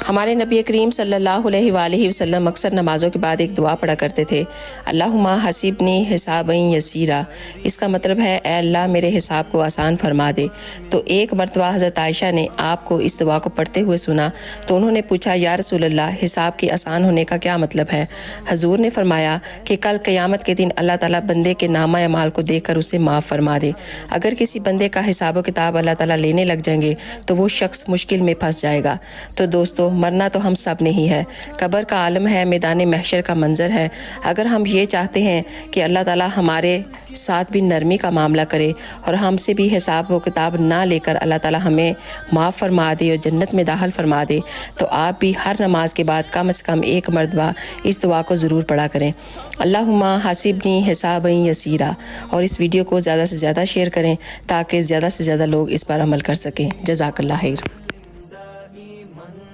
ہمارے نبی کریم صلی اللہ علیہ وآلہ وسلم اکثر نمازوں کے بعد ایک دعا پڑھا کرتے تھے، اللہم حسبنی حسابا یسیرا۔ اس کا مطلب ہے اے اللہ میرے حساب کو آسان فرما دے۔ تو ایک مرتبہ حضرت عائشہ نے آپ کو اس دعا کو پڑھتے ہوئے سنا تو انہوں نے پوچھا یا رسول اللہ، حساب کے آسان ہونے کا کیا مطلب ہے؟ حضور نے فرمایا کہ کل قیامت کے دن اللہ تعالیٰ بندے کے نامہ اعمال کو دیکھ کر اسے معاف فرما دے۔ اگر کسی بندے کا حساب و کتاب اللہ تعالیٰ لینے لگ جائیں گے تو وہ شخص مشکل میں پھنس جائے گا۔ تو دوستو، مرنا تو ہم سب نے ہی ہے، قبر کا عالم ہے، میدان محشر کا منظر ہے۔ اگر ہم یہ چاہتے ہیں کہ اللہ تعالیٰ ہمارے ساتھ بھی نرمی کا معاملہ کرے اور ہم سے بھی حساب و کتاب نہ لے کر اللہ تعالیٰ ہمیں معاف فرما دے اور جنت میں داخل فرما دے، تو آپ بھی ہر نماز کے بعد کم از کم ایک مرتبہ اس دعا کو ضرور پڑھا کریں، اللہم حسبنی حسابا یسیرا۔ اور اس ویڈیو کو زیادہ سے زیادہ شیئر کریں تاکہ زیادہ سے زیادہ لوگ اس پر عمل کر سکیں۔ جزاک اللہ خیر۔